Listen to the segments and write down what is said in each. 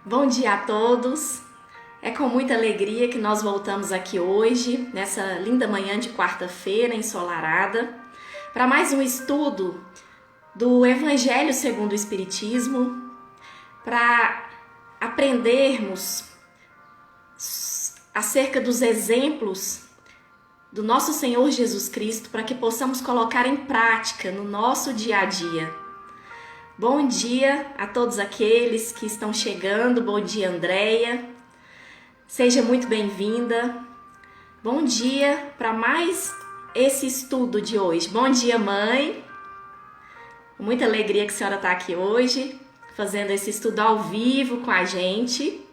Bom dia a todos. É com muita alegria que nós voltamos aqui hoje, nessa linda manhã de quarta-feira ensolarada, para mais um estudo do Evangelho segundo o Espiritismo, para aprendermos acerca dos exemplos do nosso Senhor Jesus Cristo, para que possamos colocar em prática no nosso dia a dia. Bom dia a todos aqueles que estão chegando. Bom dia, Andréia. Seja muito bem-vinda. Bom dia para mais esse estudo de hoje. Bom dia, mãe. Com muita alegria que a senhora está aqui hoje, fazendo esse estudo ao vivo com a gente.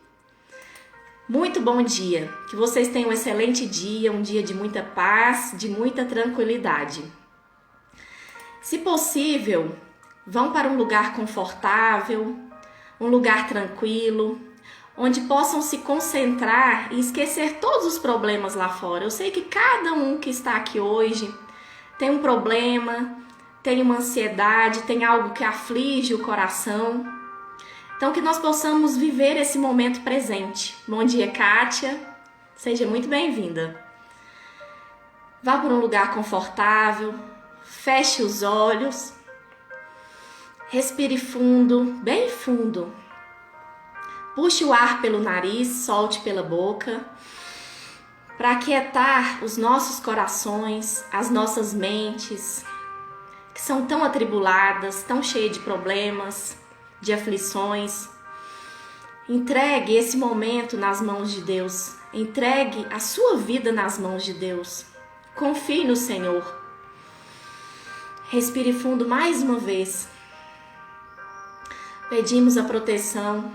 Muito bom dia. Que vocês tenham um excelente dia, um dia de muita paz, de muita tranquilidade. Se possível, vão para um lugar confortável, um lugar tranquilo, onde possam se concentrar e esquecer todos os problemas lá fora. Eu sei que cada um que está aqui hoje tem um problema, tem uma ansiedade, tem algo que aflige o coração. Então, que nós possamos viver esse momento presente. Bom dia, Kátia. Seja muito bem-vinda. Vá para um lugar confortável, feche os olhos. Respire fundo, bem fundo. Puxe o ar pelo nariz, solte pela boca, para aquietar os nossos corações, as nossas mentes, que são tão atribuladas, tão cheias de problemas, de aflições. Entregue esse momento nas mãos de Deus. Entregue a sua vida nas mãos de Deus. Confie no Senhor. Respire fundo mais uma vez. Pedimos a proteção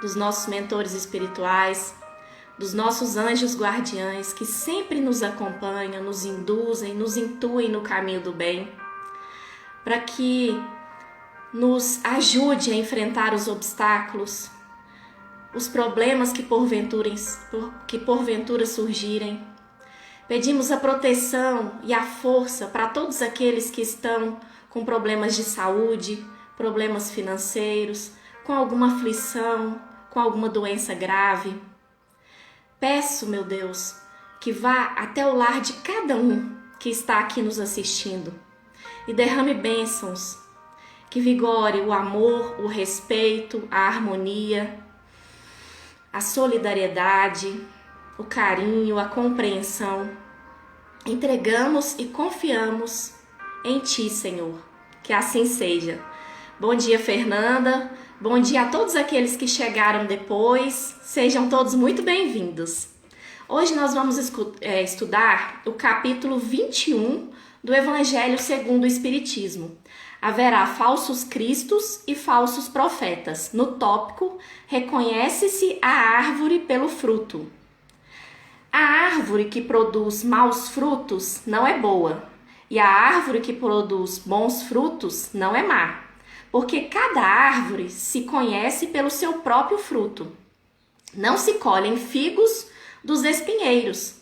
dos nossos mentores espirituais, dos nossos anjos guardiães que sempre nos acompanham, nos induzem, nos intuem no caminho do bem, para que nos ajude a enfrentar os obstáculos, os problemas que porventura surgirem. Pedimos a proteção e a força para todos aqueles que estão com problemas de saúde, problemas financeiros, com alguma aflição, com alguma doença grave. Peço, meu Deus, que vá até o lar de cada um que está aqui nos assistindo e derrame bênçãos, que vigore o amor, o respeito, a harmonia, a solidariedade, o carinho, a compreensão. Entregamos e confiamos em Ti, Senhor. Que assim seja. Bom dia, Fernanda. Bom dia a todos aqueles que chegaram depois. Sejam todos muito bem-vindos. Hoje nós vamos estudar o capítulo 21 do Evangelho segundo o Espiritismo. Haverá falsos cristos e falsos profetas. No tópico, reconhece-se a árvore pelo fruto. A árvore que produz maus frutos não é boa, e a árvore que produz bons frutos não é má. Porque cada árvore se conhece pelo seu próprio fruto. Não se colhem figos dos espinheiros,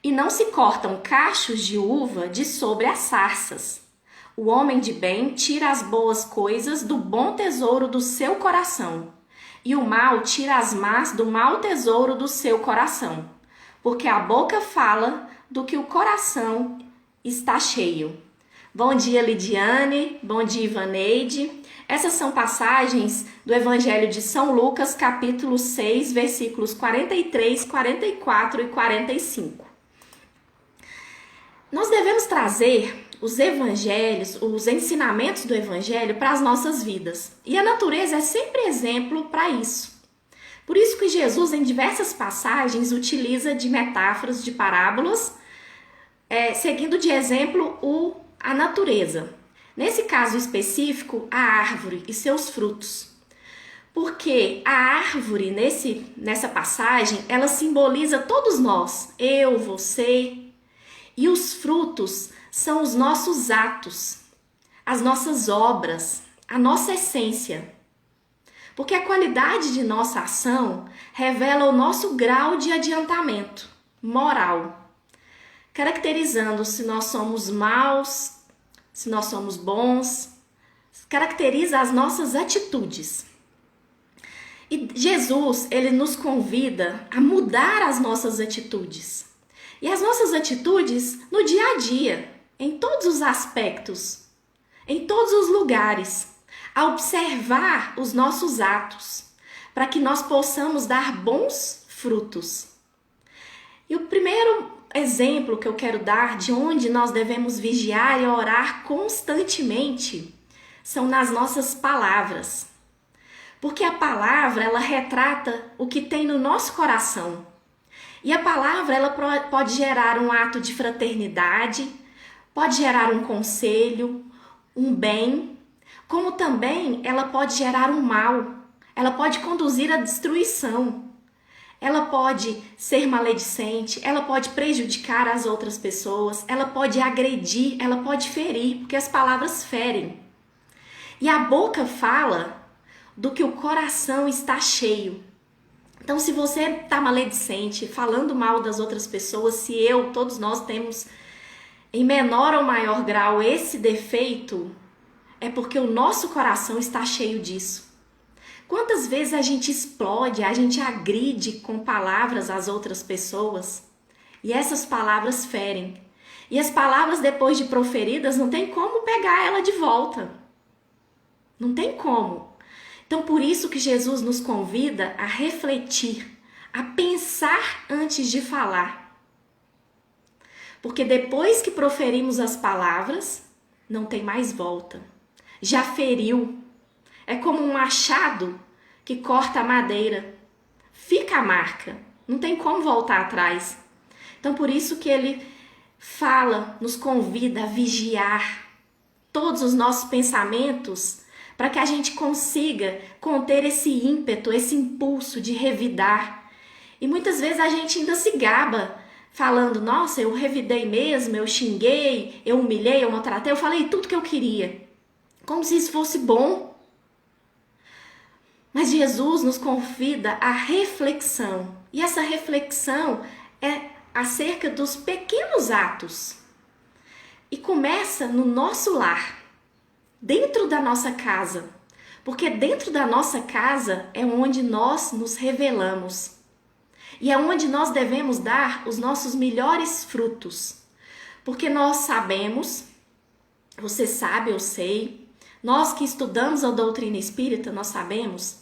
e não se cortam cachos de uva de sobre as sarças. O homem de bem tira as boas coisas do bom tesouro do seu coração, e o mal tira as más do mau tesouro do seu coração, porque a boca fala do que o coração está cheio. Bom dia, Lidiane. Bom dia, Ivaneide. Essas são passagens do Evangelho de São Lucas, capítulo 6, versículos 43, 44 e 45. Nós devemos trazer os evangelhos, os ensinamentos do Evangelho para as nossas vidas. E a natureza é sempre exemplo para isso. Por isso que Jesus, em diversas passagens, utiliza de metáforas, de parábolas, seguindo de exemplo a natureza. Nesse caso específico, a árvore e seus frutos. Porque a árvore, nessa passagem, ela simboliza todos nós, eu, você, e os frutos são os nossos atos, as nossas obras, a nossa essência. Porque a qualidade de nossa ação revela o nosso grau de adiantamento moral, caracterizando se nós somos maus, se nós somos bons, caracteriza as nossas atitudes. E Jesus, ele nos convida a mudar as nossas atitudes. E as nossas atitudes no dia a dia, em todos os aspectos, em todos os lugares, a observar os nossos atos, para que nós possamos dar bons frutos. E o primeiro exemplo que eu quero dar de onde nós devemos vigiar e orar constantemente são nas nossas palavras. Porque a palavra, ela retrata o que tem no nosso coração. E a palavra, ela pode gerar um ato de fraternidade, pode gerar um conselho, um bem, como também ela pode gerar um mal, ela pode conduzir à destruição, ela pode ser maledicente, ela pode prejudicar as outras pessoas, ela pode agredir, ela pode ferir, porque as palavras ferem. E a boca fala do que o coração está cheio. Então, se você está maledicente, falando mal das outras pessoas, se todos nós temos em menor ou maior grau esse defeito, é porque o nosso coração está cheio disso. Quantas vezes a gente explode, a gente agride com palavras as outras pessoas e essas palavras ferem. E as palavras depois de proferidas não tem como pegar ela de volta. Não tem como. Então, por isso que Jesus nos convida a refletir, a pensar antes de falar. Porque depois que proferimos as palavras, não tem mais volta. Já feriu. É como um machado que corta a madeira. Fica a marca. Não tem como voltar atrás. Então, por isso que ele fala, nos convida a vigiar todos os nossos pensamentos, para que a gente consiga conter esse ímpeto, esse impulso de revidar. E muitas vezes a gente ainda se gaba, falando, nossa, eu revidei mesmo, eu xinguei, eu humilhei, eu maltratei, eu falei tudo que eu queria. Como se isso fosse bom. Mas Jesus nos convida à reflexão. E essa reflexão é acerca dos pequenos atos. E começa no nosso lar. Dentro da nossa casa, porque dentro da nossa casa é onde nós nos revelamos e é onde nós devemos dar os nossos melhores frutos, porque nós sabemos, você sabe, eu sei, nós que estudamos a doutrina espírita, nós sabemos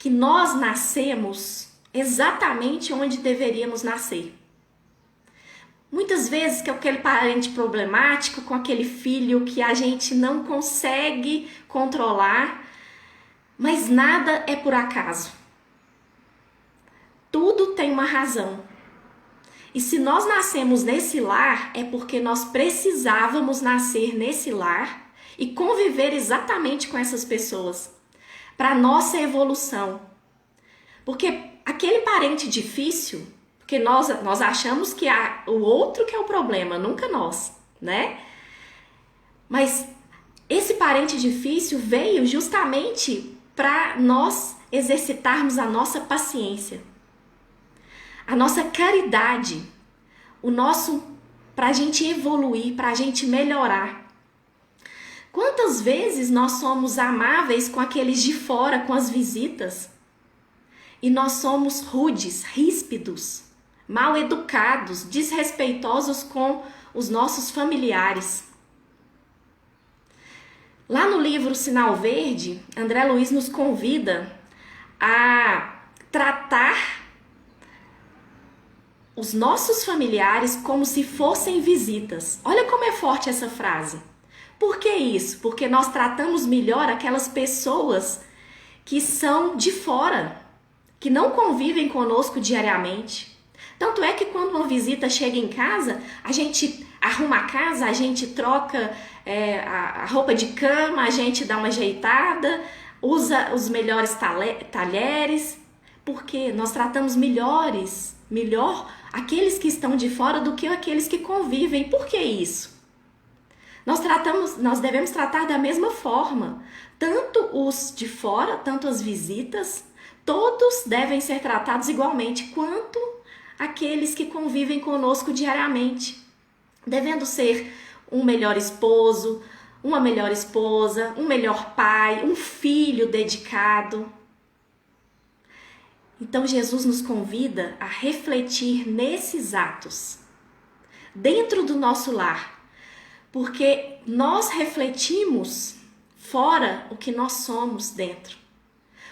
que nós nascemos exatamente onde deveríamos nascer. Muitas vezes que é aquele parente problemático, com aquele filho que a gente não consegue controlar, mas nada é por acaso. Tudo tem uma razão. E se nós nascemos nesse lar, é porque nós precisávamos nascer nesse lar e conviver exatamente com essas pessoas, para nossa evolução. Porque aquele parente difícil, porque nós achamos que o outro que é o problema, nunca nós, né? Mas esse parente difícil veio justamente para nós exercitarmos a nossa paciência, a nossa caridade, para a gente evoluir, para a gente melhorar. Quantas vezes nós somos amáveis com aqueles de fora, com as visitas, e nós somos rudes, ríspidos, mal educados, desrespeitosos com os nossos familiares. Lá no livro Sinal Verde, André Luiz nos convida a tratar os nossos familiares como se fossem visitas. Olha como é forte essa frase. Por que isso? Porque nós tratamos melhor aquelas pessoas que são de fora, que não convivem conosco diariamente. Tanto é que quando uma visita chega em casa, a gente arruma a casa, a gente troca a roupa de cama, a gente dá uma ajeitada, usa os melhores talheres, porque nós tratamos melhor aqueles que estão de fora do que aqueles que convivem. Por que isso? Nós devemos tratar da mesma forma, tanto os de fora, tanto as visitas, todos devem ser tratados igualmente, quanto aqueles que convivem conosco diariamente, devendo ser um melhor esposo, uma melhor esposa, um melhor pai, um filho dedicado. Então Jesus nos convida a refletir nesses atos, dentro do nosso lar, porque nós refletimos fora o que nós somos dentro.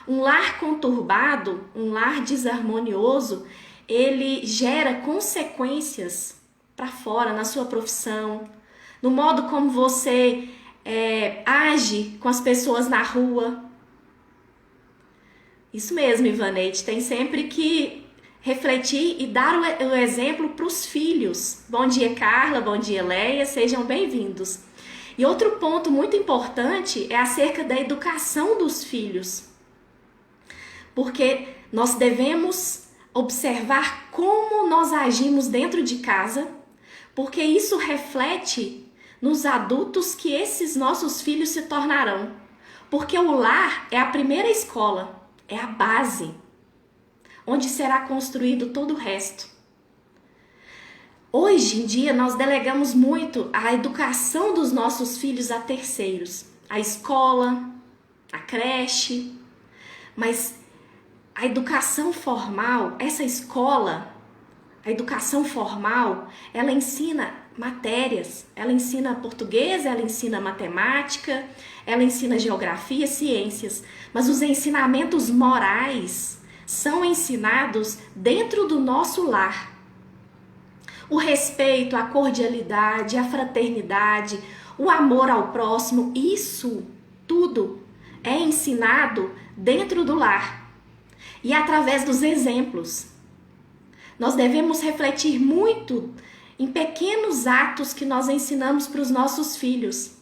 Um lar conturbado, um lar desarmonioso, ele gera consequências para fora, na sua profissão, no modo como você age com as pessoas na rua. Isso mesmo, Ivaneide, tem sempre que refletir e dar o exemplo para os filhos. Bom dia, Carla, bom dia, Leia, sejam bem-vindos. E outro ponto muito importante é acerca da educação dos filhos. Porque nós devemos observar como nós agimos dentro de casa, porque isso reflete nos adultos que esses nossos filhos se tornarão. Porque o lar é a primeira escola, é a base, onde será construído todo o resto. Hoje em dia nós delegamos muito a educação dos nossos filhos a terceiros, a escola, a creche, mas a educação formal, essa escola, a educação formal, ela ensina matérias, ela ensina português, ela ensina matemática, ela ensina geografia, ciências, mas os ensinamentos morais são ensinados dentro do nosso lar. O respeito, a cordialidade, a fraternidade, o amor ao próximo, isso tudo é ensinado dentro do lar. E através dos exemplos. Nós devemos refletir muito em pequenos atos que nós ensinamos para os nossos filhos.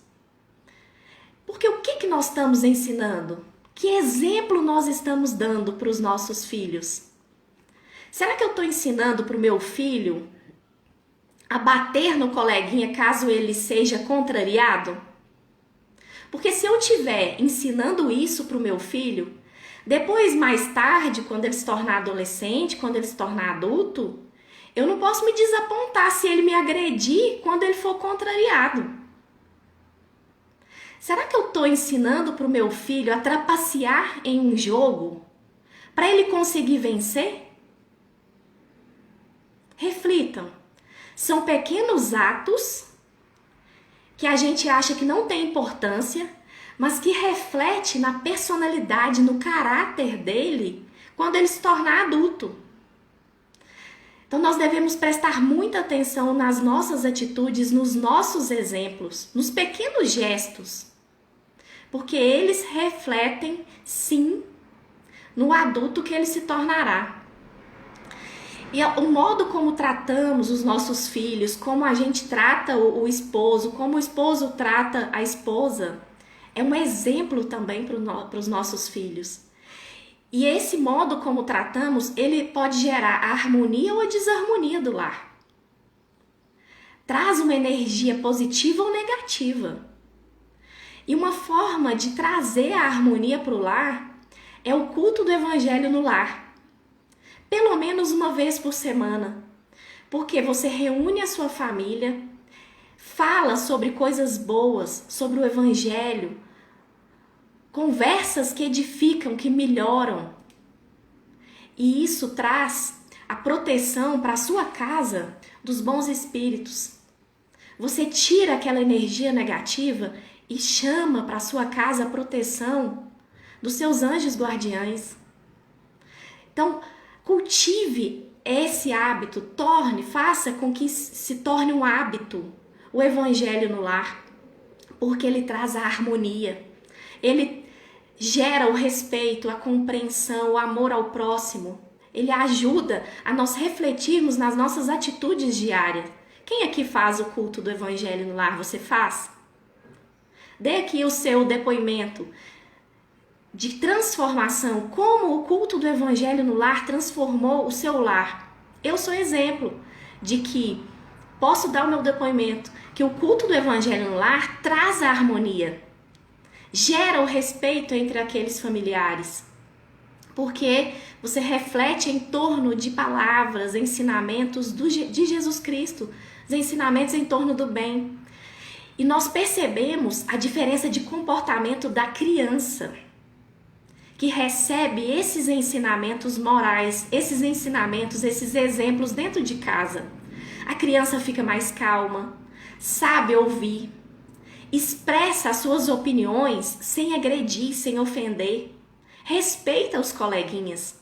Porque o que nós estamos ensinando? Que exemplo nós estamos dando para os nossos filhos? Será que eu estou ensinando para o meu filho a bater no coleguinha caso ele seja contrariado? Porque se eu estiver ensinando isso para o meu filho, depois, mais tarde, quando ele se tornar adolescente, quando ele se tornar adulto, eu não posso me desapontar se ele me agredir quando ele for contrariado. Será que eu estou ensinando para o meu filho a trapacear em um jogo para ele conseguir vencer? Reflitam. São pequenos atos que a gente acha que não tem importância, mas que reflete na personalidade, no caráter dele quando ele se tornar adulto. Então nós devemos prestar muita atenção nas nossas atitudes, nos nossos exemplos, nos pequenos gestos, porque eles refletem, sim, no adulto que ele se tornará. E o modo como tratamos os nossos filhos, como a gente trata o esposo, como o esposo trata a esposa, é um exemplo também para os nossos filhos. E esse modo como tratamos, ele pode gerar a harmonia ou a desarmonia do lar. Traz uma energia positiva ou negativa. E uma forma de trazer a harmonia para o lar é o culto do evangelho no lar. Pelo menos uma vez por semana. Porque você reúne a sua família, fala sobre coisas boas, sobre o evangelho, conversas que edificam, que melhoram. E isso traz a proteção para a sua casa dos bons espíritos. Você tira aquela energia negativa e chama para a sua casa a proteção dos seus anjos guardiães. Então, cultive esse hábito, faça com que se torne um hábito o evangelho no lar, porque ele traz a harmonia, ele gera o respeito, a compreensão, o amor ao próximo, ele ajuda a nós refletirmos nas nossas atitudes diárias. Quem aqui faz o culto do evangelho no lar? Você faz? Dê aqui o seu depoimento de transformação, como o culto do evangelho no lar transformou o seu lar. Eu sou exemplo de que posso dar o meu depoimento, que o culto do evangelho no lar traz a harmonia, gera o respeito entre aqueles familiares, porque você reflete em torno de palavras, ensinamentos de Jesus Cristo, os ensinamentos em torno do bem. E nós percebemos a diferença de comportamento da criança. que recebe esses ensinamentos morais, esses ensinamentos, esses exemplos dentro de casa. A criança fica mais calma, sabe ouvir, expressa as suas opiniões sem agredir, sem ofender, respeita os coleguinhas.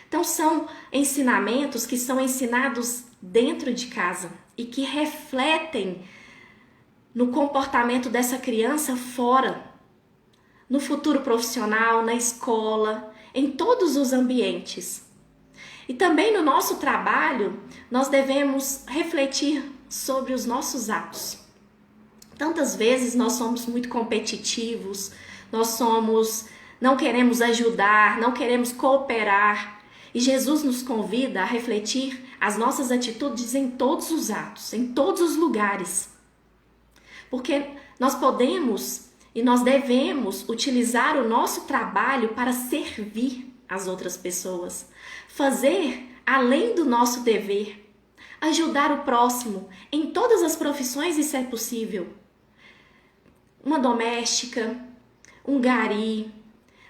Então são ensinamentos que são ensinados dentro de casa e que refletem no comportamento dessa criança fora, no futuro profissional, na escola, em todos os ambientes. E também no nosso trabalho, nós devemos refletir sobre os nossos atos. Tantas vezes nós somos muito competitivos, não queremos ajudar, não queremos cooperar. E Jesus nos convida a refletir as nossas atitudes em todos os atos, em todos os lugares. Porque nós podemos e nós devemos utilizar o nosso trabalho para servir as outras pessoas, fazer além do nosso dever, ajudar o próximo em todas as profissões, isso é possível. Uma doméstica, um gari.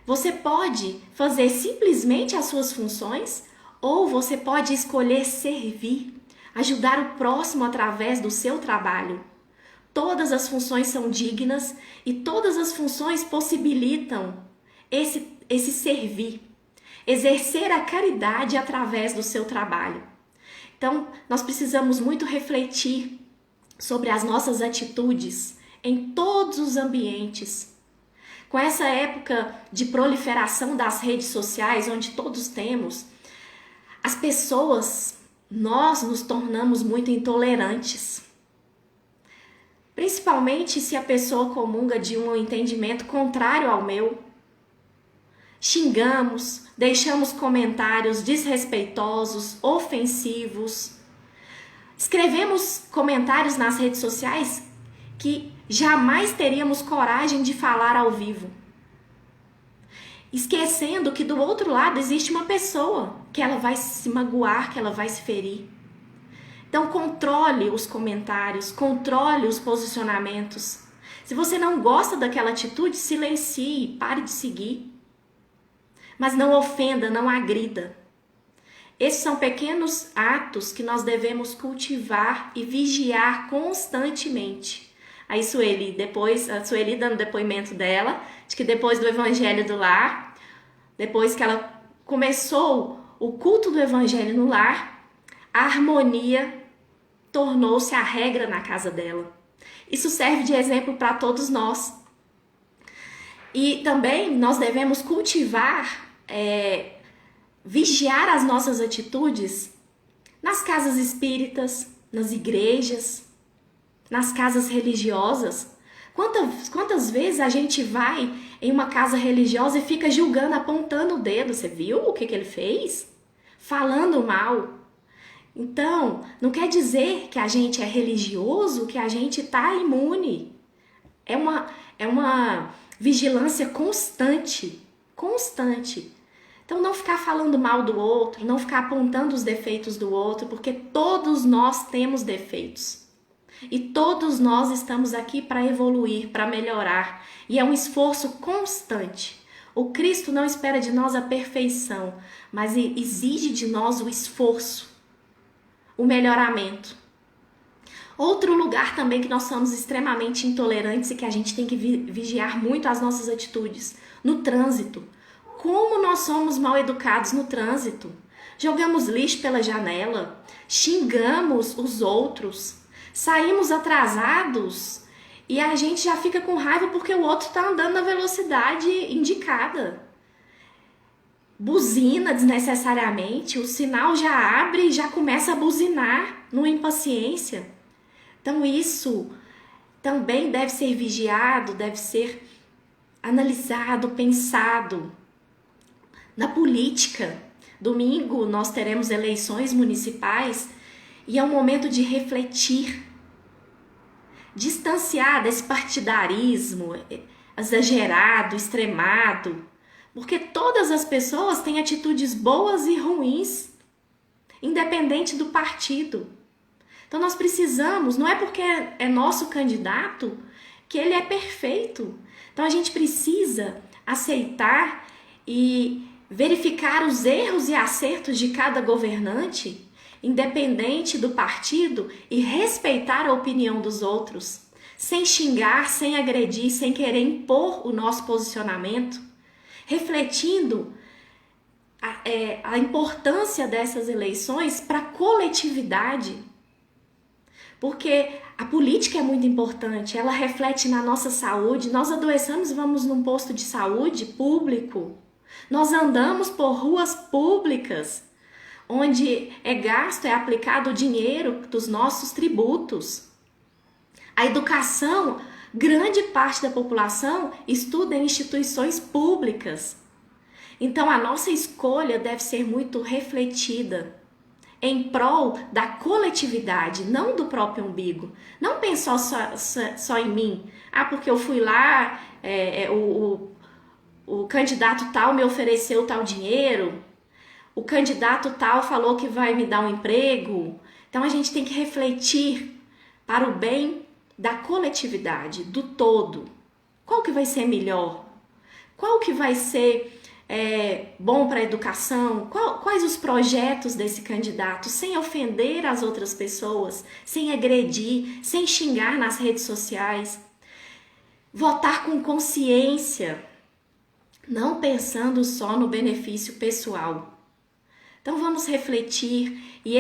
Você pode fazer simplesmente as suas funções ou você pode escolher servir, ajudar o próximo através do seu trabalho. Todas as funções são dignas e todas as funções possibilitam esse servir, exercer a caridade através do seu trabalho. Então, nós precisamos muito refletir sobre as nossas atitudes em todos os ambientes. Com essa época de proliferação das redes sociais, onde todos temos, as pessoas, nós nos tornamos muito intolerantes. Principalmente se a pessoa comunga de um entendimento contrário ao meu. Xingamos, deixamos comentários desrespeitosos, ofensivos. Escrevemos comentários nas redes sociais que jamais teríamos coragem de falar ao vivo. Esquecendo que do outro lado existe uma pessoa que ela vai se magoar, que ela vai se ferir. Então controle os comentários, controle os posicionamentos. Se você não gosta daquela atitude, silencie, pare de seguir. Mas não ofenda, não agrida. Esses são pequenos atos que nós devemos cultivar e vigiar constantemente. A Sueli dando depoimento dela, de que depois do Evangelho do Lar, depois que ela começou o culto do Evangelho no lar, a harmonia tornou-se a regra na casa dela. Isso serve de exemplo para todos nós. E também nós devemos cultivar, vigiar as nossas atitudes nas casas espíritas, nas igrejas, nas casas religiosas. Quantas vezes a gente vai em uma casa religiosa e fica julgando, apontando o dedo? Você viu o que ele fez? Falando mal. Então, não quer dizer que a gente é religioso, que a gente está imune. É uma vigilância constante. Então, não ficar falando mal do outro, não ficar apontando os defeitos do outro, porque todos nós temos defeitos. E todos nós estamos aqui para evoluir, para melhorar. E é um esforço constante. O Cristo não espera de nós a perfeição, mas exige de nós o esforço, o melhoramento. Outro lugar também que nós somos extremamente intolerantes e que a gente tem que vigiar muito as nossas atitudes, no trânsito. Como nós somos mal educados no trânsito? Jogamos lixo pela janela, xingamos os outros, saímos atrasados e a gente já fica com raiva porque o outro está andando na velocidade indicada. Buzina desnecessariamente, o sinal já abre e já começa a buzinar numa impaciência. Então isso também deve ser vigiado, deve ser analisado, pensado. Na política, domingo nós teremos eleições municipais e é um momento de refletir, distanciar desse partidarismo exagerado, extremado, porque todas as pessoas têm atitudes boas e ruins, independente do partido. Então nós precisamos, não é porque é nosso candidato que ele é perfeito. Então a gente precisa aceitar e verificar os erros e acertos de cada governante, independente do partido, e respeitar a opinião dos outros, sem xingar, sem agredir, sem querer impor o nosso posicionamento, refletindo a importância dessas eleições para a coletividade. Porque a política é muito importante, ela reflete na nossa saúde. Nós adoecemos e vamos num posto de saúde público. Nós andamos por ruas públicas, onde é aplicado o dinheiro dos nossos tributos. A educação, grande parte da população estuda em instituições públicas. Então a nossa escolha deve ser muito refletida em prol da coletividade, não do próprio umbigo. Não pensar só em mim. Porque eu fui lá, o candidato tal me ofereceu tal dinheiro, o candidato tal falou que vai me dar um emprego. Então a gente tem que refletir para o bem da coletividade, do todo. Qual que vai ser melhor? Qual que vai ser bom para a educação? Quais os projetos desse candidato, sem ofender as outras pessoas, sem agredir, sem xingar nas redes sociais? Votar com consciência, não pensando só no benefício pessoal. Então vamos refletir, e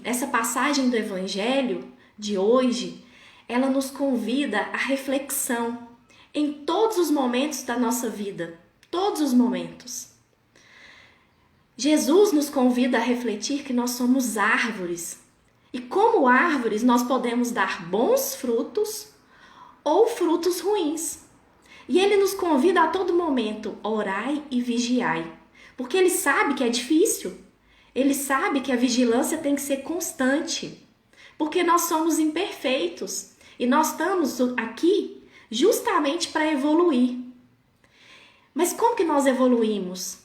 essa passagem do Evangelho de hoje, ela nos convida à reflexão em todos os momentos da nossa vida, todos os momentos. Jesus nos convida a refletir que nós somos árvores, e como árvores nós podemos dar bons frutos ou frutos ruins. E ele nos convida a todo momento, orai e vigiai, porque ele sabe que é difícil, ele sabe que a vigilância tem que ser constante, porque nós somos imperfeitos e nós estamos aqui justamente para evoluir. Mas como que nós evoluímos?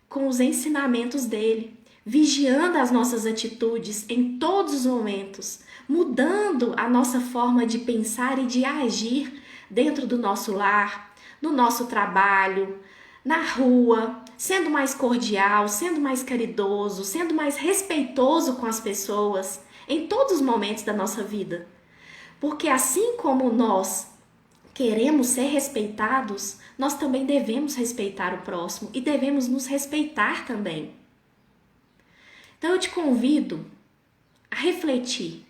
Com os ensinamentos dele, vigiando as nossas atitudes em todos os momentos, mudando a nossa forma de pensar e de agir dentro do nosso lar, no nosso trabalho, na rua, sendo mais cordial, sendo mais caridoso, sendo mais respeitoso com as pessoas, em todos os momentos da nossa vida. Porque assim como nós queremos ser respeitados, nós também devemos respeitar o próximo e devemos nos respeitar também. Então eu te convido a refletir.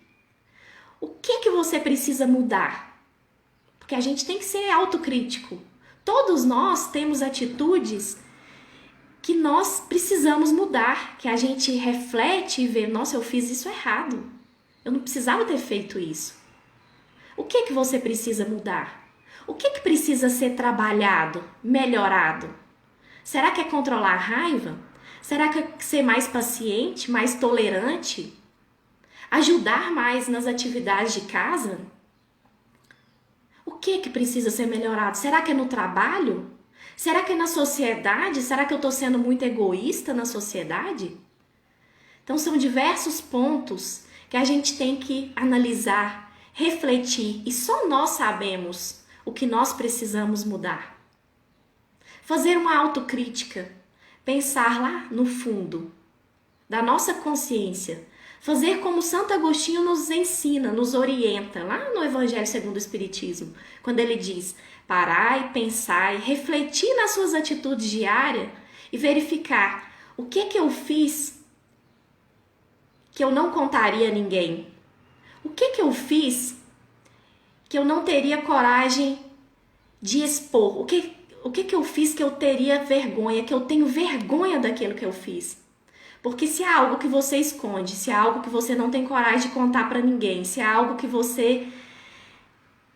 O que você precisa mudar? Porque a gente tem que ser autocrítico. Todos nós temos atitudes que nós precisamos mudar, que a gente reflete e vê, nossa, eu fiz isso errado. Eu não precisava ter feito isso. O que você precisa mudar? O que precisa ser trabalhado, melhorado? Será que é controlar a raiva? Será que é ser mais paciente, mais tolerante? Ajudar mais nas atividades de casa? O que precisa ser melhorado? Será que é no trabalho? Será que é na sociedade? Será que eu estou sendo muito egoísta na sociedade? Então são diversos pontos que a gente tem que analisar, refletir, e só nós sabemos o que nós precisamos mudar. Fazer uma autocrítica, pensar lá no fundo da nossa consciência, fazer como Santo Agostinho nos ensina, nos orienta, lá no Evangelho segundo o Espiritismo, quando ele diz: parai, pensai, refletir nas suas atitudes diárias e verificar o que eu fiz que eu não contaria a ninguém. O que eu fiz que eu não teria coragem de expor? O que eu fiz que eu teria vergonha, que eu tenho vergonha daquilo que eu fiz? Porque se é algo que você esconde, se é algo que você não tem coragem de contar para ninguém, se é algo que você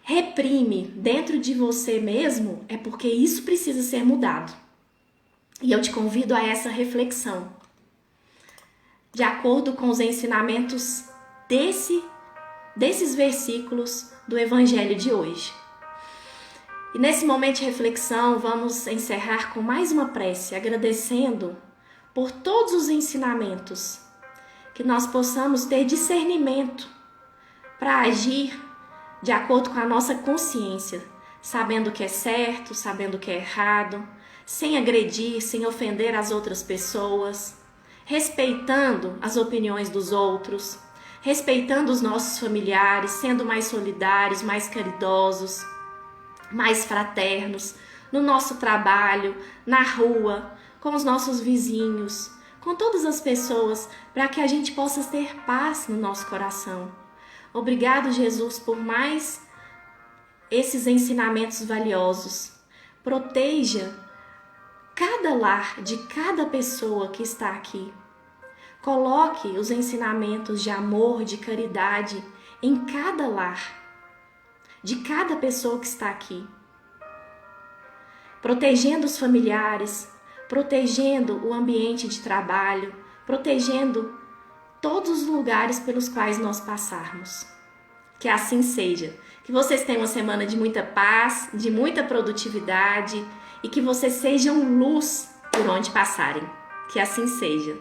reprime dentro de você mesmo, é porque isso precisa ser mudado. E eu te convido a essa reflexão, de acordo com os ensinamentos desses versículos do Evangelho de hoje. E nesse momento de reflexão, vamos encerrar com mais uma prece, agradecendo por todos os ensinamentos, que nós possamos ter discernimento para agir de acordo com a nossa consciência, sabendo o que é certo, sabendo o que é errado, sem agredir, sem ofender as outras pessoas, respeitando as opiniões dos outros, respeitando os nossos familiares, sendo mais solidários, mais caridosos, mais fraternos, no nosso trabalho, na rua, com os nossos vizinhos, com todas as pessoas, para que a gente possa ter paz no nosso coração. Obrigado, Jesus, por mais esses ensinamentos valiosos. Proteja cada lar de cada pessoa que está aqui. Coloque os ensinamentos de amor, de caridade em cada lar, de cada pessoa que está aqui. Protegendo os familiares, protegendo o ambiente de trabalho, protegendo todos os lugares pelos quais nós passarmos. Que assim seja. Que vocês tenham uma semana de muita paz, de muita produtividade e que vocês sejam luz por onde passarem. Que assim seja.